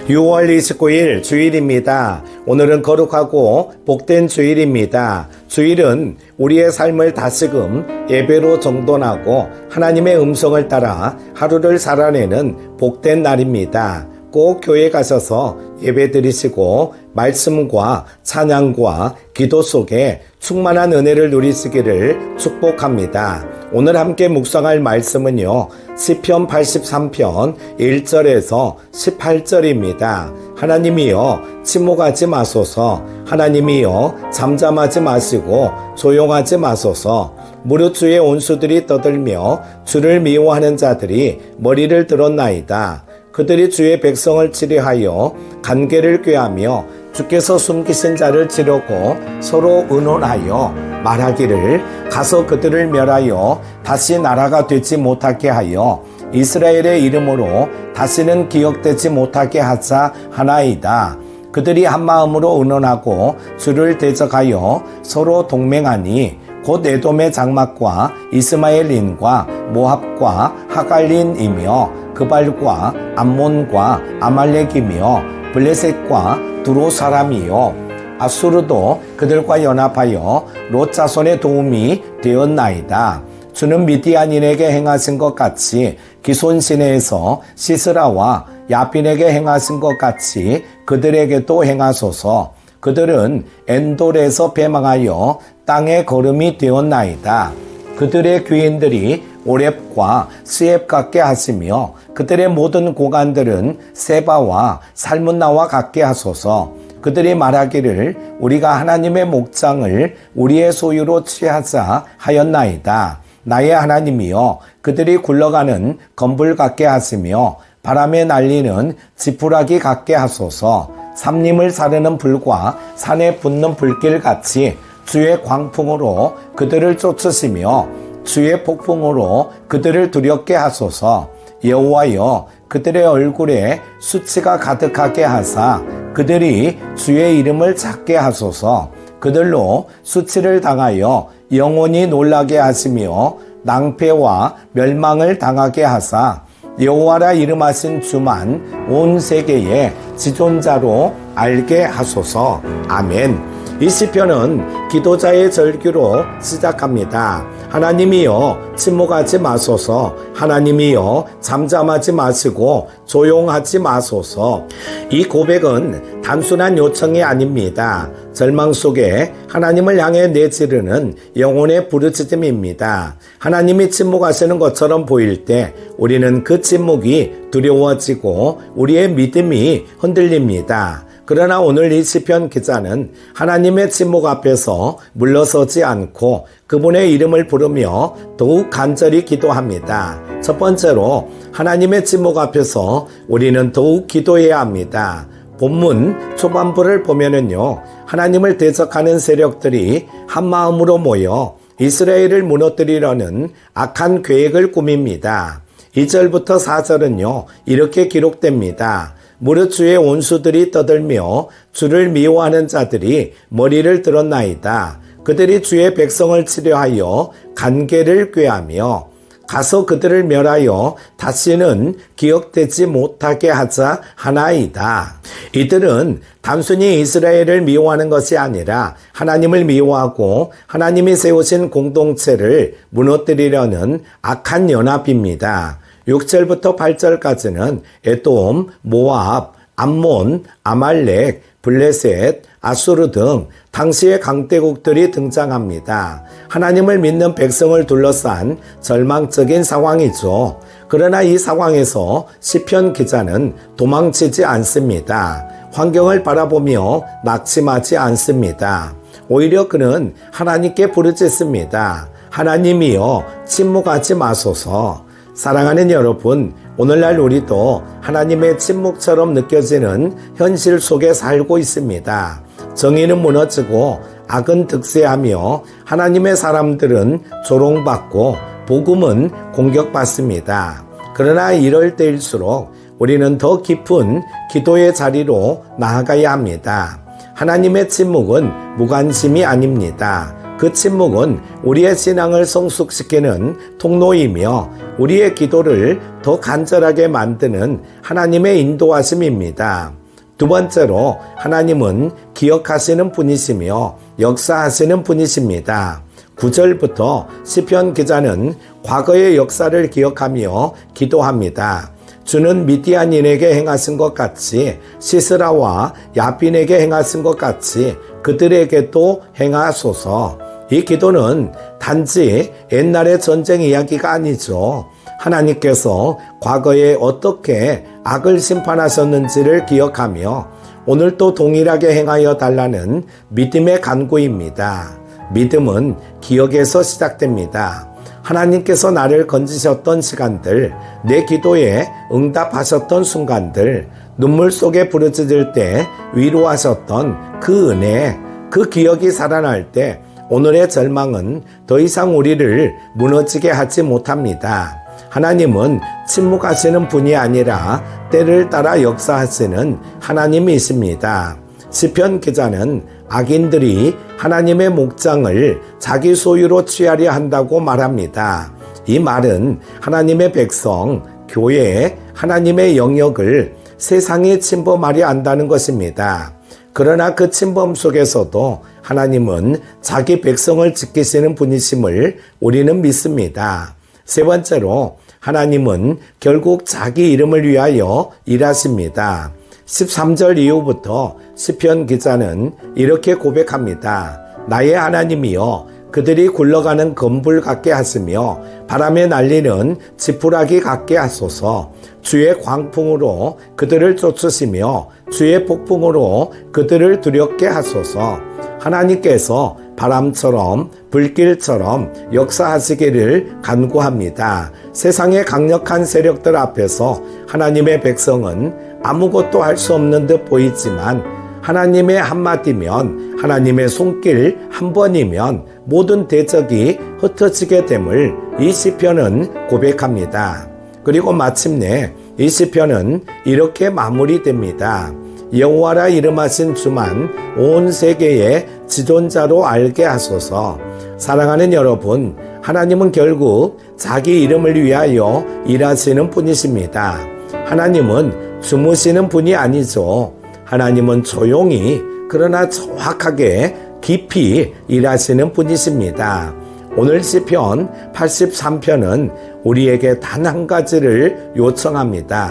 6월 29일 주일입니다. 오늘은 거룩하고 복된 주일입니다. 주일은 우리의 삶을 다시금 예배로 정돈하고 하나님의 음성을 따라 하루를 살아내는 복된 날입니다. 꼭 교회 가셔서 예배 드리시고 말씀과 찬양과 기도 속에 충만한 은혜를 누리시기를 축복합니다. 오늘 함께 묵상할 말씀은요, 시편 83편 1절에서 18절입니다. 하나님이여 침묵하지 마소서. 하나님이여 잠잠하지 마시고 조용하지 마소서. 무릇 주의 온수들이 떠들며 주를 미워하는 자들이 머리를 들었나이다. 그들이 주의 백성을 치료하여 간계를 꾀하며 주께서 숨기신 자를 치려고 서로 의논하여 말하기를 가서 그들을 멸하여 다시 나라가 되지 못하게 하여 이스라엘의 이름으로 다시는 기억되지 못하게 하자 하나이다. 그들이 한마음으로 의논하고 주를 대적하여 서로 동맹하니 곧 에돔의 장막과 이스마엘린과 모압과 하갈린이며 그발과 암몬과 아말렉이며 블레셋과 두로 사람이요 아수르도 그들과 연합하여 롯 자손의 도움이 되었나이다. 주는 미디안인에게 행하신 것 같이 기손 시내에서 시스라와 야빈에게 행하신 것 같이 그들에게도 행하소서. 그들은 엔돌에서 패망하여 땅의 거름이 되었나이다. 그들의 귀인들이 오렙과 스엡 같게 하시며 그들의 모든 고관들은 세바와 살문나와 같게 하소서. 그들이 말하기를 우리가 하나님의 목장을 우리의 소유로 취하자 하였나이다. 나의 하나님이여 그들이 굴러가는 건불 같게 하시며 바람에 날리는 지푸라기 같게 하소서. 삼림을 사르는 불과 산에 붙는 불길같이 주의 광풍으로 그들을 쫓으시며 주의 폭풍으로 그들을 두렵게 하소서. 여호와여 그들의 얼굴에 수치가 가득하게 하사 그들이 주의 이름을 찾게 하소서. 그들로 수치를 당하여 영원히 놀라게 하시며 낭패와 멸망을 당하게 하사 여호와라 이름하신 주만 온 세계의 지존자로 알게 하소서. 아멘. 이 시편은 기도자의 절규로 시작합니다. 하나님이여 침묵하지 마소서. 하나님이여 잠잠하지 마시고 조용하지 마소서. 이 고백은 단순한 요청이 아닙니다. 절망 속에 하나님을 향해 내지르는 영혼의 부르짖음입니다. 하나님이 침묵하시는 것처럼 보일 때 우리는 그 침묵이 두려워지고 우리의 믿음이 흔들립니다. 그러나 오늘 이 시편 기자는 하나님의 침묵 앞에서 물러서지 않고 그분의 이름을 부르며 더욱 간절히 기도합니다. 첫 번째로 하나님의 침묵 앞에서 우리는 더욱 기도해야 합니다. 본문 초반부를 보면은요, 하나님을 대적하는 세력들이 한마음으로 모여 이스라엘을 무너뜨리려는 악한 계획을 꾸밉니다. 2절부터 4절은요, 이렇게 기록됩니다. 무릇 주의 온수들이 떠들며 주를 미워하는 자들이 머리를 들었나이다. 그들이 주의 백성을 치려하여 간계를 꾀하며 가서 그들을 멸하여 다시는 기억되지 못하게 하자 하나이다. 이들은 단순히 이스라엘을 미워하는 것이 아니라 하나님을 미워하고 하나님이 세우신 공동체를 무너뜨리려는 악한 연합입니다. 6절부터 8절까지는 에돔, 모압, 암몬, 아말렉, 블레셋, 아수르 등 당시의 강대국들이 등장합니다. 하나님을 믿는 백성을 둘러싼 절망적인 상황이죠. 그러나 이 상황에서 시편 기자는 도망치지 않습니다. 환경을 바라보며 낙심하지 않습니다. 오히려 그는 하나님께 부르짖습니다. 하나님이여 침묵하지 마소서. 사랑하는 여러분, 오늘날 우리도 하나님의 침묵처럼 느껴지는 현실 속에 살고 있습니다. 정의는 무너지고 악은 득세하며 하나님의 사람들은 조롱받고 복음은 공격받습니다. 그러나 이럴 때일수록 우리는 더 깊은 기도의 자리로 나아가야 합니다. 하나님의 침묵은 무관심이 아닙니다. 그 침묵은 우리의 신앙을 성숙시키는 통로이며 우리의 기도를 더 간절하게 만드는 하나님의 인도하심입니다. 두 번째로 하나님은 기억하시는 분이시며 역사하시는 분이십니다. 9절부터 시편 기자는 과거의 역사를 기억하며 기도합니다. 주는 미디안인에게 행하신 것 같이 시스라와 야빈에게 행하신 것 같이 그들에게도 행하소서. 이 기도는 단지 옛날의 전쟁 이야기가 아니죠. 하나님께서 과거에 어떻게 악을 심판하셨는지를 기억하며 오늘 또 동일하게 행하여 달라는 믿음의 간구입니다. 믿음은 기억에서 시작됩니다. 하나님께서 나를 건지셨던 시간들, 내 기도에 응답하셨던 순간들, 눈물 속에 부르짖을 때 위로하셨던 그 은혜, 그 기억이 살아날 때 오늘의 절망은 더 이상 우리를 무너지게 하지 못합니다. 하나님은 침묵하시는 분이 아니라 때를 따라 역사하시는 하나님이십니다. 시편 기자는 악인들이 하나님의 목장을 자기 소유로 취하려 한다고 말합니다. 이 말은 하나님의 백성, 교회, 하나님의 영역을 세상이 침범하려 한다는 것입니다. 그러나 그 침범 속에서도 하나님은 자기 백성을 지키시는 분이심을 우리는 믿습니다. 세 번째로 하나님은 결국 자기 이름을 위하여 일하십니다. 13절 이후부터 시편 기자는 이렇게 고백합니다. 나의 하나님이여 그들이 굴러가는 검불 같게 하시며 바람에 날리는 지푸라기 같게 하소서. 주의 광풍으로 그들을 쫓으시며 주의 폭풍으로 그들을 두렵게 하소서. 하나님께서 바람처럼 불길처럼 역사하시기를 간구합니다. 세상의 강력한 세력들 앞에서 하나님의 백성은 아무것도 할 수 없는 듯 보이지만 하나님의 한마디면, 하나님의 손길 한 번이면 모든 대적이 흩어지게 됨을 이 시편은 고백합니다. 그리고 마침내 이 시편은 이렇게 마무리됩니다. 여호와라 이름하신 주만 온 세계의 지존자로 알게 하소서. 사랑하는 여러분, 하나님은 결국 자기 이름을 위하여 일하시는 분이십니다. 하나님은 주무시는 분이 아니죠. 하나님은 조용히 그러나 정확하게 깊이 일하시는 분이십니다. 오늘 시편 83편은 우리에게 단 한 가지를 요청합니다.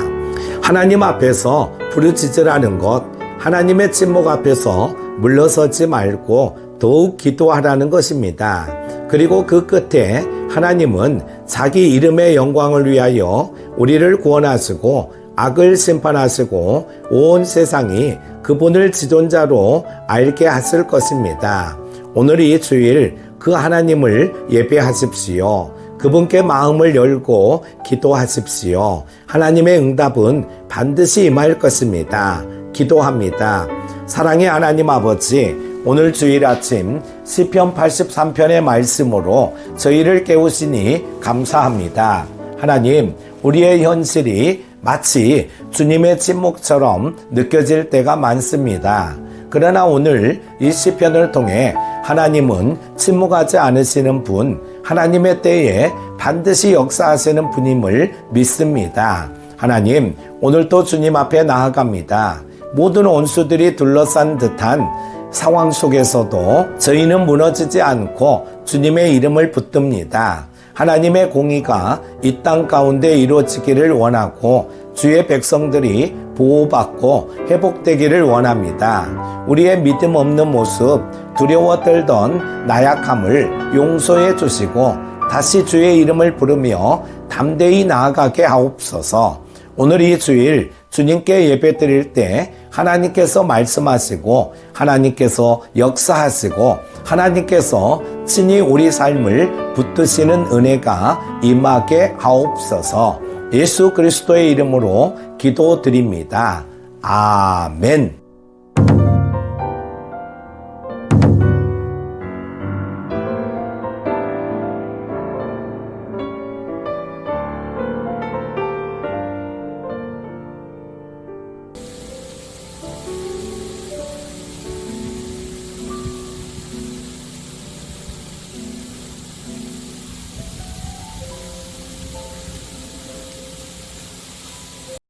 하나님 앞에서 부르짖으라는 것, 하나님의 침묵 앞에서 물러서지 말고 더욱 기도하라는 것입니다. 그리고 그 끝에 하나님은 자기 이름의 영광을 위하여 우리를 구원하시고 악을 심판하시고 온 세상이 그분을 지존자로 알게 하실 것입니다. 오늘 이 주일 그 하나님을 예배하십시오. 그분께 마음을 열고 기도하십시오. 하나님의 응답은 반드시 임할 것입니다. 기도합니다. 사랑의 하나님 아버지, 오늘 주일 아침 시편 83편의 말씀으로 저희를 깨우시니 감사합니다. 하나님, 우리의 현실이 마치 주님의 침묵처럼 느껴질 때가 많습니다. 그러나 오늘 이 시편을 통해 하나님은 침묵하지 않으시는 분, 하나님의 때에 반드시 역사하시는 분임을 믿습니다. 하나님, 오늘도 주님 앞에 나아갑니다. 모든 원수들이 둘러싼 듯한 상황 속에서도 저희는 무너지지 않고 주님의 이름을 붙듭니다. 하나님의 공의가 이 땅 가운데 이루어지기를 원하고 주의 백성들이 보호받고 회복되기를 원합니다. 우리의 믿음 없는 모습, 두려워 떨던 나약함을 용서해 주시고 다시 주의 이름을 부르며 담대히 나아가게 하옵소서. 오늘 이 주일 주님께 예배 드릴 때 하나님께서 말씀하시고 하나님께서 역사하시고 하나님께서 친히 우리 삶을 붙드시는 은혜가 임하게 하옵소서. 예수 그리스도의 이름으로 기도드립니다. 아멘.